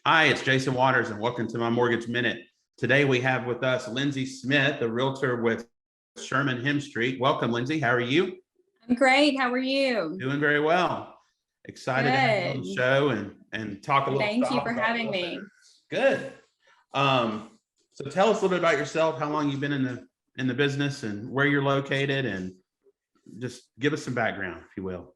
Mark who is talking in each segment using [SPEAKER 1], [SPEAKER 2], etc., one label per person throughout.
[SPEAKER 1] Hi, it's Jason Waters, and welcome to my Mortgage Minute. Today we have with us Lyndsay Smith, a realtor with Sherman and Hemstreet. Welcome, Lyndsay. How are you?
[SPEAKER 2] I'm great. How are you?
[SPEAKER 1] Doing very well. Excited to have you on the
[SPEAKER 2] Good.
[SPEAKER 1] show and talk a little
[SPEAKER 2] Thank you
[SPEAKER 1] shop
[SPEAKER 2] for
[SPEAKER 1] about
[SPEAKER 2] having
[SPEAKER 1] real estate.
[SPEAKER 2] me.
[SPEAKER 1] Good. So tell us a little bit about yourself, how long you've been in the business and where you're located, and just give us some background, if you will.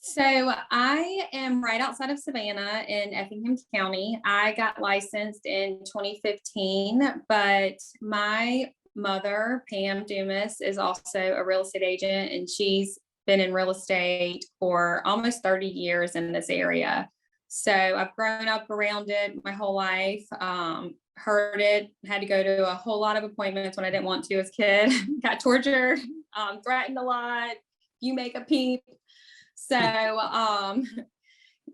[SPEAKER 2] So I am right outside of Savannah in Effingham County. I got licensed in 2015, but my mother, Pam Dumas, is also a real estate agent, and she's been in real estate for almost 30 years in this area. So I've grown up around it my whole life. Heard it, had to go to a whole lot of appointments when I didn't want to as a kid, got tortured, threatened a lot, you make a peep. So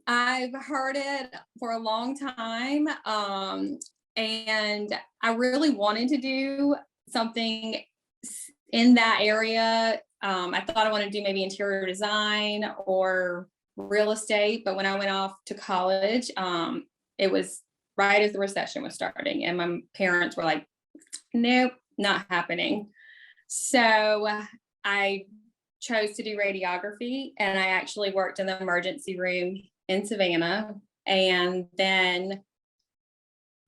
[SPEAKER 2] I've heard it for a long time. And I really wanted to do something in that area. I thought I wanted to do maybe interior design or real estate, but when I went off to college, it was right as the recession was starting, and my parents were like, nope, not happening. So I chose to do radiography, and I actually worked in the emergency room in Savannah. And then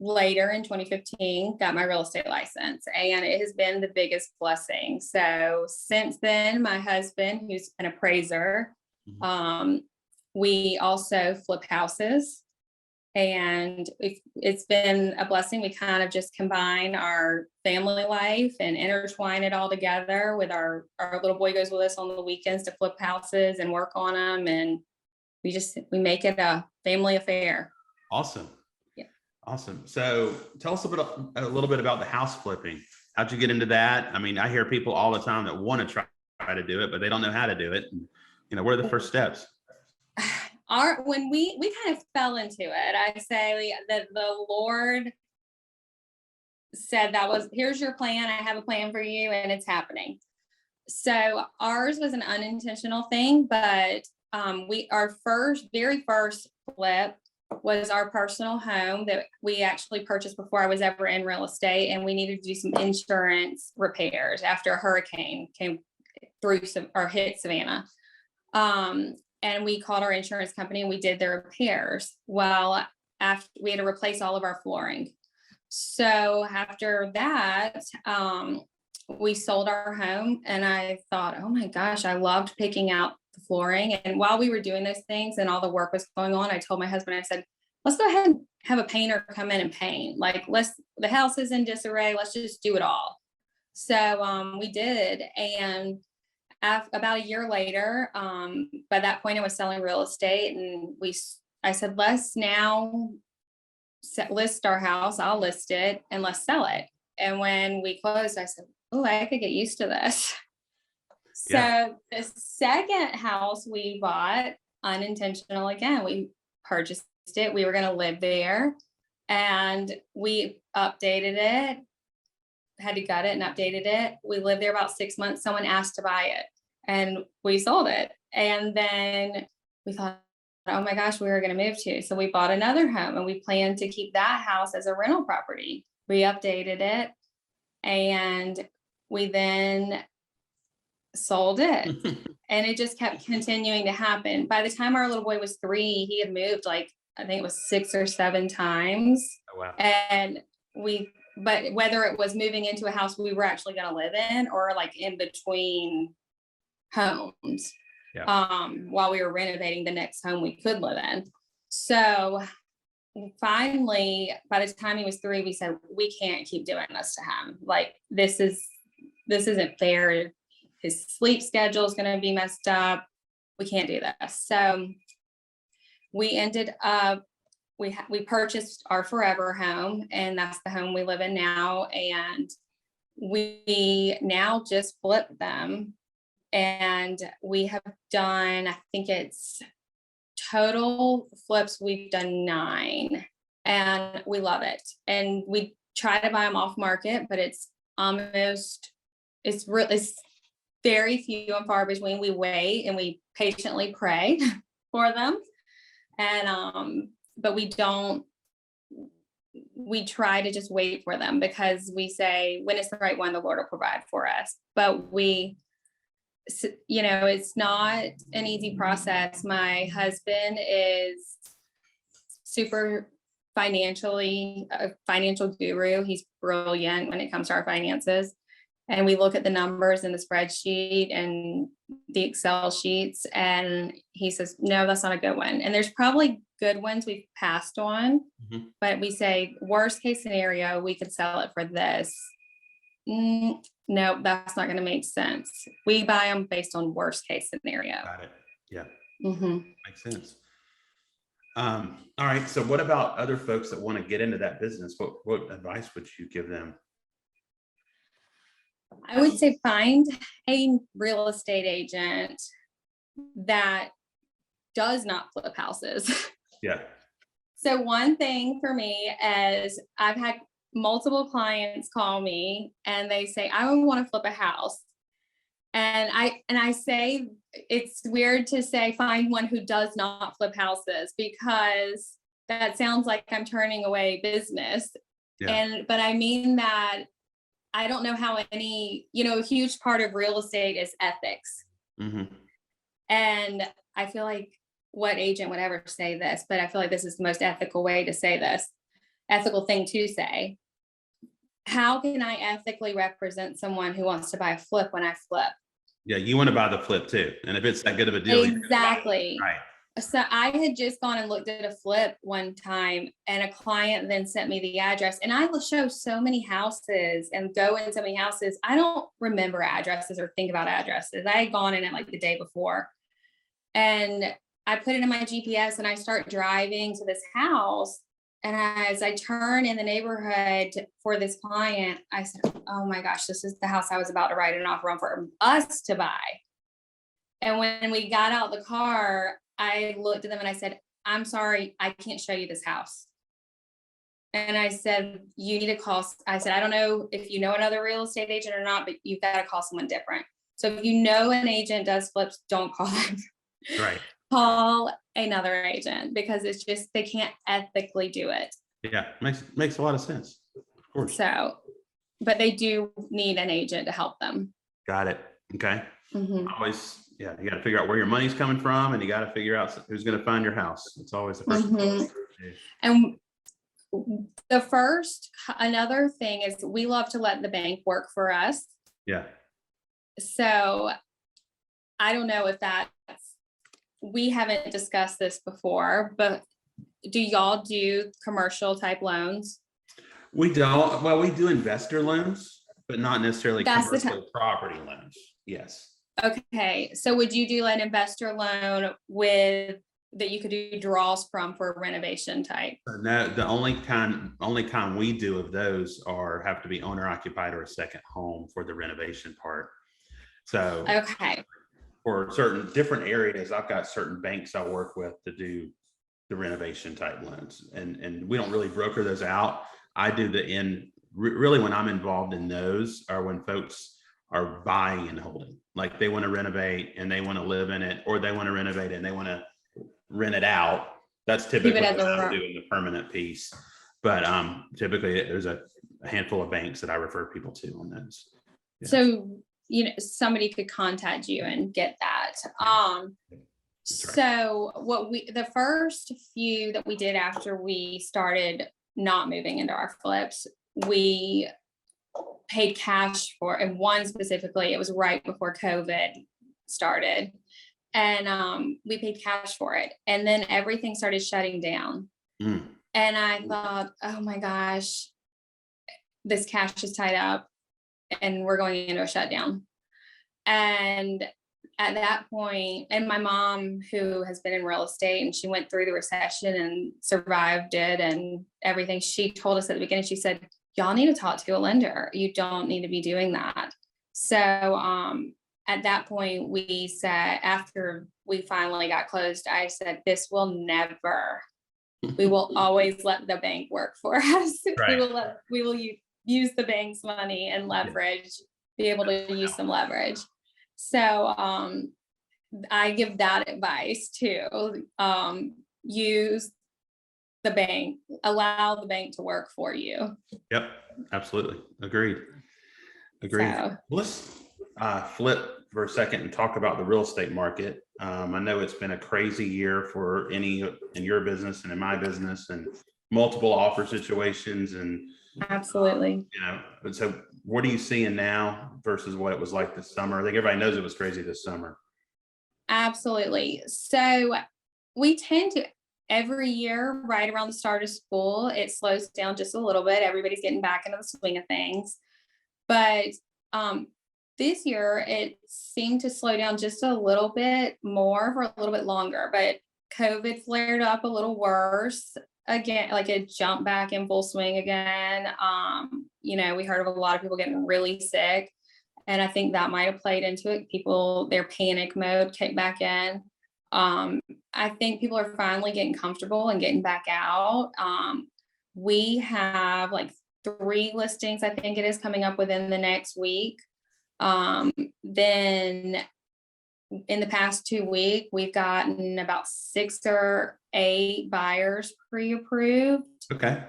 [SPEAKER 2] later in 2015, got my real estate license, and it has been the biggest blessing. So since then, my husband, who's an appraiser, we also flip houses, and it's been a blessing. We kind of just combine our family life and intertwine it all together with our little boy goes with us on the weekends to flip houses and work on them. And we make it a family affair.
[SPEAKER 1] Awesome.
[SPEAKER 2] Yeah.
[SPEAKER 1] Awesome. So tell us a little bit about the house flipping. How'd you get into that? I mean, I hear people all the time that want to try to do it, but they don't know how to do it. And, what are the first steps?
[SPEAKER 2] When we kind of fell into it, I say that the Lord said here's your plan. I have a plan for you, and it's happening. So ours was an unintentional thing, but our very first flip was our personal home that we actually purchased before I was ever in real estate, and we needed to do some insurance repairs after a hurricane came through or hit Savannah. And we called our insurance company and we did their repairs. Well, after we had to replace all of our flooring. So after that, we sold our home, and I thought, oh my gosh, I loved picking out the flooring. And while we were doing those things and all the work was going on, I told my husband, I said, let's go ahead and have a painter come in and paint. Like, the house is in disarray. Let's just do it all. So we did. And about a year later, by that point I was selling real estate, and I said, let's now list our house. I'll list it and let's sell it. And when we closed, I said, oh, I could get used to this.
[SPEAKER 1] Yeah.
[SPEAKER 2] So the second house we bought, unintentional again, we purchased it. We were going to live there, and we updated it, had to gut it and updated it. We lived there about 6 months. Someone asked to buy it, and we sold it. And then we thought, oh my gosh, we were going to move to. So we bought another home, and we planned to keep that house as a rental property. We updated it, and we then sold it. And it just kept continuing to happen. By the time our little boy was 3, he had moved I think it was 6 or 7 times.
[SPEAKER 1] Oh, wow.
[SPEAKER 2] And but whether it was moving into a house we were actually going to live in, or in between homes, while we were renovating the next home we could live in. So finally, by the time he was 3, we said, we can't keep doing this to him. This isn't fair. His sleep schedule is going to be messed up. We can't do this. So we ended up, we purchased our forever home, and that's the home we live in now. And we now just flip them, and we have done, I think it's total flips, we've done 9, and we love it. And we try to buy them off market, but it's very few and far between. We wait and we patiently pray for them. And but we don't, we try to just wait for them because we say when it's the right one, the Lord will provide for us. But it's not an easy process. My husband is super a financial guru. He's brilliant when it comes to our finances. And we look at the numbers in the spreadsheet and the Excel sheets, and he says, no, that's not a good one. And there's probably good ones we've passed on, but we say, worst case scenario, we could sell it for this. No, that's not going to make sense. We buy them based on worst case scenario.
[SPEAKER 1] Got it. Yeah. Makes sense. All right. So what about other folks that want to get into that business? What advice would you give them?
[SPEAKER 2] I would say find a real estate agent that does not flip houses.
[SPEAKER 1] Yeah.
[SPEAKER 2] So one thing for me is I've had multiple clients call me and they say, I want to flip a house. And I say, it's weird to say, find one who does not flip houses, because that sounds like I'm turning away business.
[SPEAKER 1] Yeah.
[SPEAKER 2] But I mean that I don't know how a huge part of real estate is ethics. And I feel like what agent would ever say this, but I feel like this is the most ethical way to say this, ethical thing to say. How can I ethically represent someone who wants to buy a flip when I flip?
[SPEAKER 1] Yeah. You want to buy the flip too. And if it's that good of a deal.
[SPEAKER 2] Exactly.
[SPEAKER 1] Right.
[SPEAKER 2] So I had just gone and looked at a flip one time, and a client then sent me the address, and I will show so many houses and go in so many houses. I don't remember addresses or think about addresses. I had gone in it like the day before, and I put it in my GPS and I start driving to this house. And as I turn in the neighborhood for this client, I said, oh my gosh, this is the house I was about to write an offer on for us to buy. And when we got out the car, I looked at them and I said, I'm sorry, I can't show you this house. And I said, you need to call. I said, I don't know if you know another real estate agent or not, but you've got to call someone different. So if you know an agent does flips, don't call them.
[SPEAKER 1] Right.
[SPEAKER 2] Call another agent, because it's just, they can't ethically do it.
[SPEAKER 1] Yeah. Makes a lot of sense. Of course.
[SPEAKER 2] So, but they do need an agent to help them.
[SPEAKER 1] Got it. Okay. Always. Yeah, you got to figure out where your money's coming from, and you got to figure out who's going to find your house. It's always the first thing.
[SPEAKER 2] And another thing is we love to let the bank work for us.
[SPEAKER 1] Yeah.
[SPEAKER 2] So I don't know if we haven't discussed this before, but do y'all do commercial type loans?
[SPEAKER 1] We don't. Well, we do investor loans, but not necessarily commercial property loans. Yes.
[SPEAKER 2] Okay, so would you do an investor loan that you could do draws from for a renovation type?
[SPEAKER 1] No, the only kind we do of those have to be owner occupied or a second home for the renovation part. So
[SPEAKER 2] okay,
[SPEAKER 1] for certain different areas, I've got certain banks I work with to do the renovation type loans, and we don't really broker those out. I do really when I'm involved in those are when folks are buying and holding, like they want to renovate and they want to live in it, or they want to renovate and they want to rent it out. That's typically what I'm doing, the permanent piece. But typically there's a handful of banks that I refer people to on those. Yeah.
[SPEAKER 2] So, somebody could contact you and get that. So the first few that we did after we started not moving into our flips, we paid cash for, and one specifically, it was right before COVID started, and we paid cash for it, and then everything started shutting down. And I thought, oh my gosh, this cash is tied up and we're going into a shutdown. And at that point, and my mom, who has been in real estate and she went through the recession and survived it and everything, she told us at the beginning, she said, y'all need to talk to a lender. You don't need to be doing that. So at that point, we said, after we finally got closed, I said, this will never, we will always let the bank work for us.
[SPEAKER 1] Right.
[SPEAKER 2] We will use the bank's money and leverage, be able to use some leverage. So I give that advice too. Use the bank, allow the bank to work for you.
[SPEAKER 1] Yep, absolutely. Agreed. Agreed.
[SPEAKER 2] So,
[SPEAKER 1] Let's flip for a second and talk about the real estate market. I know it's been a crazy year for any in your business and in my business, and multiple offer situations, and
[SPEAKER 2] absolutely.
[SPEAKER 1] but so what are you seeing now versus what it was like this summer? I think everybody knows it was crazy this summer.
[SPEAKER 2] Absolutely. So we tend to, every year, right around the start of school, it slows down just a little bit. Everybody's getting back into the swing of things. But this year, it seemed to slow down just a little bit more for a little bit longer. But COVID flared up a little worse again, like it jumped back in full swing again. We heard of a lot of people getting really sick. And I think that might have played into it. People, their panic mode kicked back in. I think people are finally getting comfortable and getting back out. We have like 3 listings, I think it is, coming up within the next week. Then in the past 2 weeks, we've gotten about 6 or 8 buyers pre-approved.
[SPEAKER 1] Okay.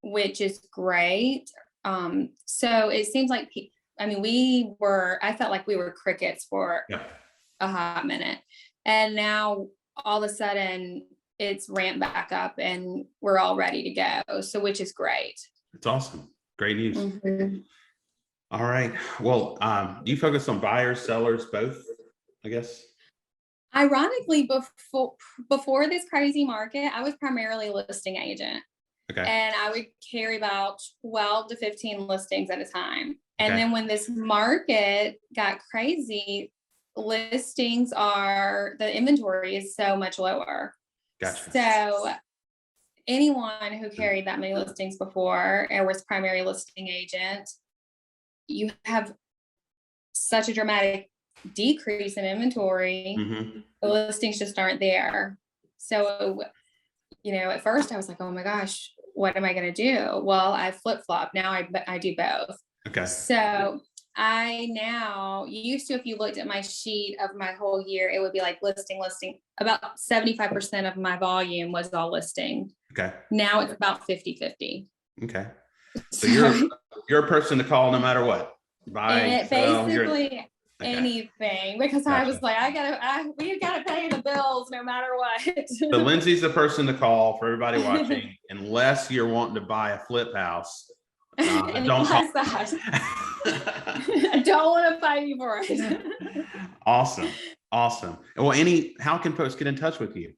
[SPEAKER 2] Which is great. So it seems like, I felt like we were crickets for a hot minute. And now all of a sudden it's ramped back up and we're all ready to go. So, which is great.
[SPEAKER 1] It's awesome. Great news. Mm-hmm. All right. Well, do you focus on buyers, sellers, both, I guess?
[SPEAKER 2] Ironically, before this crazy market, I was primarily listing agent. Okay. And I would carry about 12 to 15 listings at a time. And then when this market got crazy, the inventory is so much lower. Gotcha. So anyone who carried that many listings before or was primary listing agent, you have such a dramatic decrease in inventory. Mm-hmm. The listings just aren't there. So, at first I was like, oh my gosh, what am I going to do? Well, I flip-flop. Now I do both. Okay. So I now used to, if you looked at my sheet of my whole year, it would be like listing. About 75% of my volume was all listing. Okay. Now it's about 50-50.
[SPEAKER 1] Okay. So you're a person to call no matter what.
[SPEAKER 2] Basically anything, because gotcha. I was like, we gotta pay the bills no matter what.
[SPEAKER 1] So Lyndsay's the person to call for everybody watching, unless you're wanting to buy a flip house. Don't call.
[SPEAKER 2] I don't want to fight you for it.
[SPEAKER 1] Awesome. Well, how can folks get in touch with you?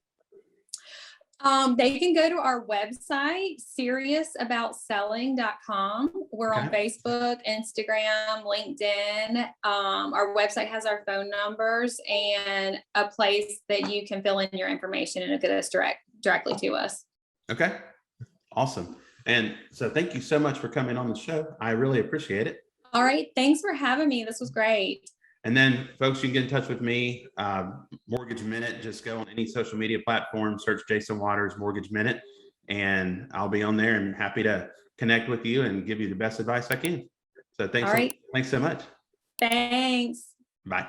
[SPEAKER 2] They can go to our website, seriousaboutselling.com. We're on Facebook, Instagram, LinkedIn. Our website has our phone numbers and a place that you can fill in your information and it'll get us directly to us.
[SPEAKER 1] Okay. Awesome. And so thank you so much for coming on the show. I really appreciate it.
[SPEAKER 2] All right. Thanks for having me. This was great.
[SPEAKER 1] And then folks, you can get in touch with me, Mortgage Minute. Just go on any social media platform, search Jason Waters Mortgage Minute, and I'll be on there and happy to connect with you and give you the best advice I can. So thanks so much.
[SPEAKER 2] Thanks.
[SPEAKER 1] Bye.